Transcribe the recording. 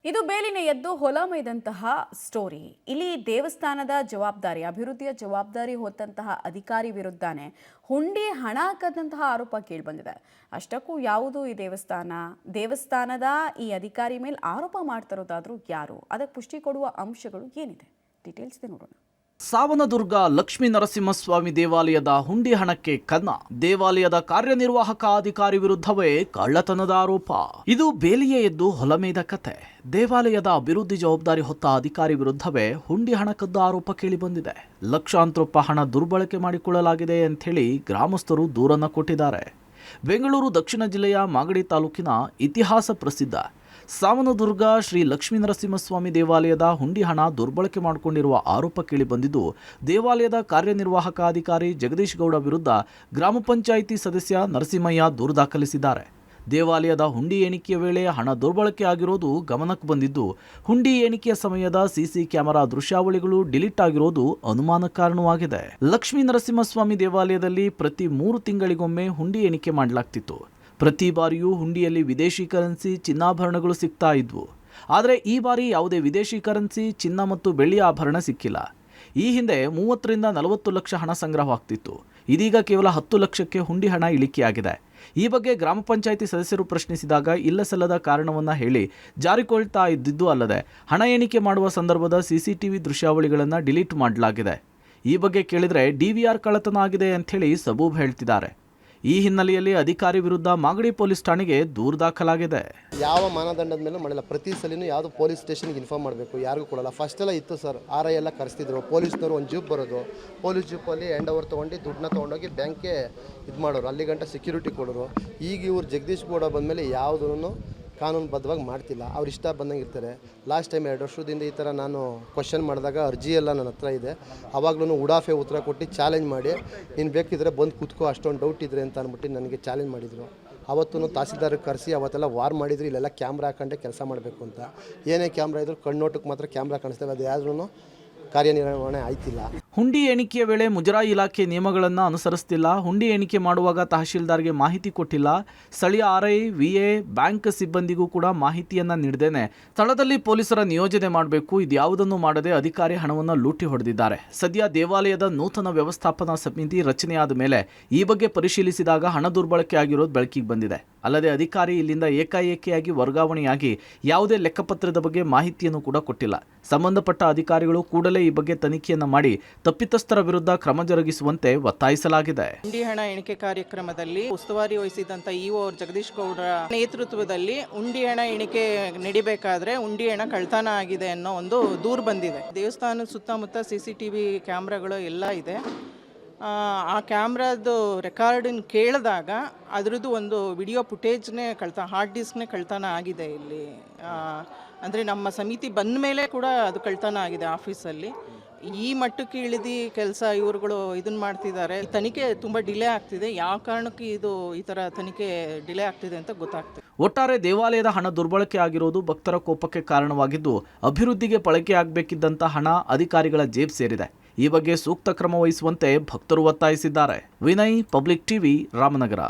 ಇದು ಬೇಲಿನ ಎದ್ದು ಹೊಲ ಮೇಯ್ದಂತಹ ಸ್ಟೋರಿ. ಇಲ್ಲಿ ದೇವಸ್ಥಾನದ ಜವಾಬ್ದಾರಿ, ಅಭಿವೃದ್ಧಿಯ ಜವಾಬ್ದಾರಿ ಹೊತ್ತಂತಹ ಅಧಿಕಾರಿ ವಿರುದ್ಧನೇ ಹುಂಡಿ ಹಣ ಕದ್ದಂತಹ ಆರೋಪ ಕೇಳಿಬಂದಿದೆ. ಅಷ್ಟಕ್ಕೂ ಯಾವುದು ಈ ದೇವಸ್ಥಾನದ ಈ ಅಧಿಕಾರಿ ಮೇಲೆ ಆರೋಪ ಮಾಡ್ತಿರೋದಾದ್ರೂ ಯಾರು, ಅದಕ್ಕೆ ಪುಷ್ಟಿ ಕೊಡುವ ಅಂಶಗಳು ಏನಿದೆ, ಡೀಟೇಲ್ಸ್ ಇದೆ ನೋಡೋಣ. ಸಾವನದುರ್ಗ ಲಕ್ಷ್ಮೀ ನರಸಿಂಹಸ್ವಾಮಿ ದೇವಾಲಯದ ಹುಂಡಿ ಹಣಕ್ಕೆ ಕನ್ನ. ದೇವಾಲಯದ ಕಾರ್ಯನಿರ್ವಾಹಕ ಅಧಿಕಾರಿ ವಿರುದ್ಧವೇ ಕಳ್ಳತನದ ಆರೋಪ. ಇದು ಬೇಲಿಯೇ ಎದ್ದು ಹೊಲಮೇದ ಕತೆ. ದೇವಾಲಯದ ಅಭಿವೃದ್ಧಿ ಜವಾಬ್ದಾರಿ ಹೊತ್ತ ಅಧಿಕಾರಿ ವಿರುದ್ಧವೇ ಹುಂಡಿ ಹಣ ಕದ್ದ ಆರೋಪ ಕೇಳಿಬಂದಿದೆ. ಲಕ್ಷಾಂತರ ರೂಪಾಯಿ ಹಣ ದುರ್ಬಳಕೆ ಮಾಡಿಕೊಳ್ಳಲಾಗಿದೆ ಅಂಥೇಳಿ ಗ್ರಾಮಸ್ಥರು ದೂರನ್ನ ಕೊಟ್ಟಿದ್ದಾರೆ. ಬೆಂಗಳೂರು ದಕ್ಷಿಣ ಜಿಲ್ಲೆಯ ಮಾಗಡಿ ತಾಲೂಕಿನ ಇತಿಹಾಸ ಪ್ರಸಿದ್ಧ ಸಾವನದುರ್ಗ ಶ್ರೀ ಲಕ್ಷ್ಮೀ ನರಸಿಂಹಸ್ವಾಮಿ ದೇವಾಲಯದ ಹುಂಡಿ ಹಣ ದುರ್ಬಳಕೆ ಮಾಡಿಕೊಂಡಿರುವ ಆರೋಪ ಕೇಳಿಬಂದಿದ್ದು, ದೇವಾಲಯದ ಕಾರ್ಯನಿರ್ವಾಹಕ ಅಧಿಕಾರಿ ಜಗದೀಶ್ ಗೌಡ ವಿರುದ್ಧ ಗ್ರಾಮ ಪಂಚಾಯಿತಿ ಸದಸ್ಯ ನರಸಿಂಹಯ್ಯ ದೂರು ದಾಖಲಿಸಿದ್ದಾರೆ. ದೇವಾಲಯದ ಹುಂಡಿ ಎಣಿಕೆಯ ವೇಳೆ ಹಣ ದುರ್ಬಳಕೆ ಆಗಿರೋದು ಗಮನಕ್ಕೆ ಬಂದಿದ್ದು, ಹುಂಡಿ ಎಣಿಕೆಯ ಸಮಯದ ಸಿಸಿ ಕ್ಯಾಮೆರಾ ದೃಶ್ಯಾವಳಿಗಳು ಡಿಲೀಟ್ ಆಗಿರೋದು ಅನುಮಾನಕ್ಕೆ ಕಾರಣವಾಗಿದೆ. ಲಕ್ಷ್ಮೀ ನರಸಿಂಹಸ್ವಾಮಿ ದೇವಾಲಯದಲ್ಲಿ ಪ್ರತಿ 3 ತಿಂಗಳಿಗೊಮ್ಮೆ ಹುಂಡಿ ಎಣಿಕೆ ಮಾಡಲಾಗ್ತಿತ್ತು. ಪ್ರತಿ ಬಾರಿಯೂ ಹುಂಡಿಯಲ್ಲಿ ವಿದೇಶಿ ಕರೆನ್ಸಿ, ಚಿನ್ನಾಭರಣಗಳು ಸಿಗ್ತಾ ಇದ್ವು. ಆದರೆ ಈ ಬಾರಿ ಯಾವುದೇ ವಿದೇಶಿ ಕರೆನ್ಸಿ, ಚಿನ್ನ ಮತ್ತು ಬೆಳ್ಳಿ ಆಭರಣ ಸಿಕ್ಕಿಲ್ಲ. ಈ ಹಿಂದೆ 30 ರಿಂದ 40 ಲಕ್ಷ ಹಣ ಸಂಗ್ರಹವಾಗ್ತಿತ್ತು. ಇದೀಗ ಕೇವಲ 10 ಲಕ್ಷಕ್ಕೆ ಹುಂಡಿ ಹಣ ಇಳಿಕೆಯಾಗಿದೆ. ಈ ಬಗ್ಗೆ ಗ್ರಾಮ ಪಂಚಾಯಿತಿ ಸದಸ್ಯರು ಪ್ರಶ್ನಿಸಿದಾಗ ಇಲ್ಲಸಲ್ಲದ ಕಾರಣವನ್ನ ಹೇಳಿ ಜಾರಿಕೊಳ್ತಾ ಇದ್ದಿದ್ದು ಅಲ್ಲದೆ ಹಣ ಎಣಿಕೆ ಮಾಡುವ ಸಂದರ್ಭದ ಸಿಸಿಟಿವಿ ದೃಶ್ಯಾವಳಿಗಳನ್ನು ಡಿಲೀಟ್ ಮಾಡಲಾಗಿದೆ. ಈ ಬಗ್ಗೆ ಕೇಳಿದ್ರೆ ಡಿವಿಆರ್ ಕಳ್ಳತನ ಆಗಿದೆ ಅಂಥೇಳಿ ಸಬೂಬ್ ಹೇಳ್ತಿದ್ದಾರೆ. ಈ ಹಿನ್ನೆಲೆಯಲ್ಲಿ ಅಧಿಕಾರಿ ವಿರುದ್ಧ ಮಾಗಡಿ ಪೊಲೀಸ್ ಠಾಣೆಗೆ ದೂರು ದಾಖಲಾಗಿದೆ. ಯಾವ ಮಾನದಂಡದ ಮೇಲೆ ಮಾಡಿಲ್ಲ. ಪ್ರತಿ ಸಲಿನೂ ಯಾವುದು ಪೊಲೀಸ್ ಸ್ಟೇಷನ್ಗೆ ಇನ್ಫಾರ್ಮ್ ಮಾಡಬೇಕು, ಯಾರಿಗೂ ಕೊಡಲ್ಲ. ಫಸ್ಟ್ ಎಲ್ಲ ಇತ್ತು ಸರ್, RI ಎಲ್ಲ ಕರೆಸ್ತಿದ್ರು. ಪೊಲೀಸ್ನವರು ಒಂದು ಜೀಪ್ ಬರೋದು, ಪೊಲೀಸ್ ಜೀಪಲ್ಲಿ ಹ್ಯಾಂಡ್ ಓವರ್ ತೊಗೊಂಡು ದುಡ್ಡನ್ನ ತೊಗೊಂಡೋಗಿ ಬ್ಯಾಂಕ್ಗೆ ಇದು ಮಾಡೋರು, ಅಲ್ಲಿ ಗಂಟ ಸೆಕ್ಯೂರಿಟಿ ಕೊಡೋರು. ಈಗ ಇವ್ರು ಜಗದೀಶ್ ಗೌಡ ಬಂದಮೇಲೆ ಯಾವುದೂ ಕಾನೂನುಬದ್ಧವಾಗಿ ಮಾಡ್ತಿಲ್ಲ. ಅವ್ರು ಇಷ್ಟ ಬಂದಂಗೆ ಇರ್ತಾರೆ. ಲಾಸ್ಟ್ ಟೈಮ್ 2 ವರ್ಷದಿಂದ ಈ ಥರ ನಾನು ಕ್ವಶನ್ ಮಾಡಿದಾಗ ಅರ್ಜಿ ಎಲ್ಲ ನನ್ನ ಹತ್ರ ಇದೆ. ಆವಾಗಲೂ ಉಡಾಫೆ ಉತ್ತರ ಕೊಟ್ಟು ಚಾಲೆಂಜ್ ಮಾಡಿ, ನೀನು ಬೇಕಿದ್ರೆ ಬಂದು ಕೂತ್ಕೋ, ಅಷ್ಟೊಂದು ಡೌಟ್ ಇದ್ರೆ ಅಂತ ಅಂದ್ಬಿಟ್ಟು ನನಗೆ ಚಾಲೆಂಜ್ ಮಾಡಿದರು. ಅವತ್ತು ತಹಸೀಲ್ದಾರ್ಗೆ ಕರೆಸಿ ಅವತ್ತೆಲ್ಲ ವಾರ್ ಮಾಡಿದ್ರು, ಇಲ್ಲೆಲ್ಲ ಕ್ಯಾಮ್ರಾ ಹಾಕೊಂಡೆ ಕೆಲಸ ಮಾಡಬೇಕು ಅಂತ. ಏನೇ ಕ್ಯಾಮ್ರಾ ಇದ್ರು ಕಣ್ಣೋಟಕ್ಕೆ ಮಾತ್ರ ಕ್ಯಾಮ್ರಾ ಕಾಣಿಸ್ತೇವೆ, ಅದು ಯಾವ್ದ್ರೂ ಕಾರ್ಯನಿರ್ವಹಣೆ ಆಯ್ತಿಲ್ಲ. ಹುಂಡಿ ಎಣಿಕೆಯ ವೇಳೆ ಮುಜರಾಯಿ ಇಲಾಖೆ ನಿಯಮಗಳನ್ನು ಅನುಸರಿಸುತ್ತಿಲ್ಲ. ಹುಂಡಿ ಎಣಿಕೆ ಮಾಡುವಾಗ ತಹಶೀಲ್ದಾರ್ಗೆ ಮಾಹಿತಿ ಕೊಟ್ಟಿಲ್ಲ. ಸ್ಥಳೀಯ RI, VA, ಬ್ಯಾಂಕ್ ಸಿಬ್ಬಂದಿಗೂ ಕೂಡ ಮಾಹಿತಿಯನ್ನ ನೀಡದೇನೆ ಸ್ಥಳದಲ್ಲಿ ಪೊಲೀಸರ ನಿಯೋಜನೆ ಮಾಡಬೇಕು. ಇದ್ಯಾವುದನ್ನು ಮಾಡದೆ ಅಧಿಕಾರಿ ಹಣವನ್ನು ಲೂಟಿ ಹೊಡೆದಿದ್ದಾರೆ. ಸದ್ಯ ದೇವಾಲಯದ ನೂತನ ವ್ಯವಸ್ಥಾಪನಾ ಸಮಿತಿ ರಚನೆಯಾದ ಮೇಲೆ ಈ ಬಗ್ಗೆ ಪರಿಶೀಲಿಸಿದಾಗ ಹಣ ದುರ್ಬಳಕೆ ಆಗಿರೋದು ಬೆಳಕಿಗೆ ಬಂದಿದೆ. ಅಲ್ಲದೆ ಅಧಿಕಾರಿ ಇಲ್ಲಿಂದ ಏಕಾಏಕಿಯಾಗಿ ವರ್ಗಾವಣೆಯಾಗಿ ಯಾವುದೇ ಲೆಕ್ಕಪತ್ರದ ಬಗ್ಗೆ ಮಾಹಿತಿಯನ್ನು ಕೂಡ ಕೊಟ್ಟಿಲ್ಲ. ಸಂಬಂಧಪಟ್ಟ ಅಧಿಕಾರಿಗಳು ಕೂಡಲೇ ಈ ಬಗ್ಗೆ ತನಿಖೆಯನ್ನು ಮಾಡಿ ತಪ್ಪಿತಸ್ಥರ ವಿರುದ್ಧ ಕ್ರಮ ಜರುಗಿಸುವಂತೆ ಒತ್ತಾಯಿಸಲಾಗಿದೆ. ಹುಂಡಿ ಹಣ ಎಣಿಕೆ ಕಾರ್ಯಕ್ರಮದಲ್ಲಿ ಉಸ್ತುವಾರಿ ವಹಿಸಿದಂತ EO ಜಗದೀಶ್ ಗೌಡ ನೇತೃತ್ವದಲ್ಲಿ ಹುಂಡಿ ಹಣ ಎಣಿಕೆ ನಡಿಬೇಕಾದ್ರೆ ಹುಂಡಿ ಹಣ ಕಳ್ತನ ಆಗಿದೆ ಅನ್ನೋ ಒಂದು ದೂರು ಬಂದಿದೆ. ದೇವಸ್ಥಾನದ ಸುತ್ತಮುತ್ತ CCTV ಕ್ಯಾಮ್ರಾಗಳು ಎಲ್ಲ ಇದೆ. ಆ ಕ್ಯಾಮ್ರಾದು ರೆಕಾರ್ಡಿಂಗ್ ಕೇಳಿದಾಗ ಅದರದ್ದು ಒಂದು ವಿಡಿಯೋ ಫುಟೇಜ್ನೇ ಹಾರ್ಡ್ ಡಿಸ್ಕ್ನೇ ಕಳ್ತನ ಆಗಿದೆ ಇಲ್ಲಿ. ಅಂದರೆ ನಮ್ಮ ಸಮಿತಿ ಬಂದ ಮೇಲೆ ಕೂಡ ಅದು ಕಳ್ತನ ಆಗಿದೆ ಆಫೀಸಲ್ಲಿ. ಈ ಮಟ್ಟಕ್ಕೆ ಇಳಿದು ಕೆಲಸ ಇವ್ರುಗಳು ಇದನ್ನು ಮಾಡ್ತಿದ್ದಾರೆ. ತನಿಖೆ ತುಂಬ ಡಿಲೇ ಆಗ್ತಿದೆ. ಯಾವ ಕಾರಣಕ್ಕೆ ಈ ಥರ ತನಿಖೆ ಡಿಲೇ ಆಗ್ತಿದೆ ಅಂತ ಗೊತ್ತಾಗ್ತಿದೆ. ಒಟ್ಟಾರೆ ದೇವಾಲಯದ ಹಣ ದುರ್ಬಳಕೆ ಆಗಿರೋದು ಭಕ್ತರ ಕೋಪಕ್ಕೆ ಕಾರಣವಾಗಿದ್ದು, ಅಭಿವೃದ್ಧಿಗೆ ಬಳಕೆ ಆಗಬೇಕಿದ್ದಂಥ ಹಣ ಅಧಿಕಾರಿಗಳ ಜೇಬ್ ಸೇರಿದೆ. ಈ ಬಗ್ಗೆ ಸೂಕ್ತ ಕ್ರಮ ವಹಿಸುವಂತೆ ಭಕ್ತರು ಒತ್ತಾಯಿಸಿದ್ದಾರೆ. Vinay, public TV, Ramanagara.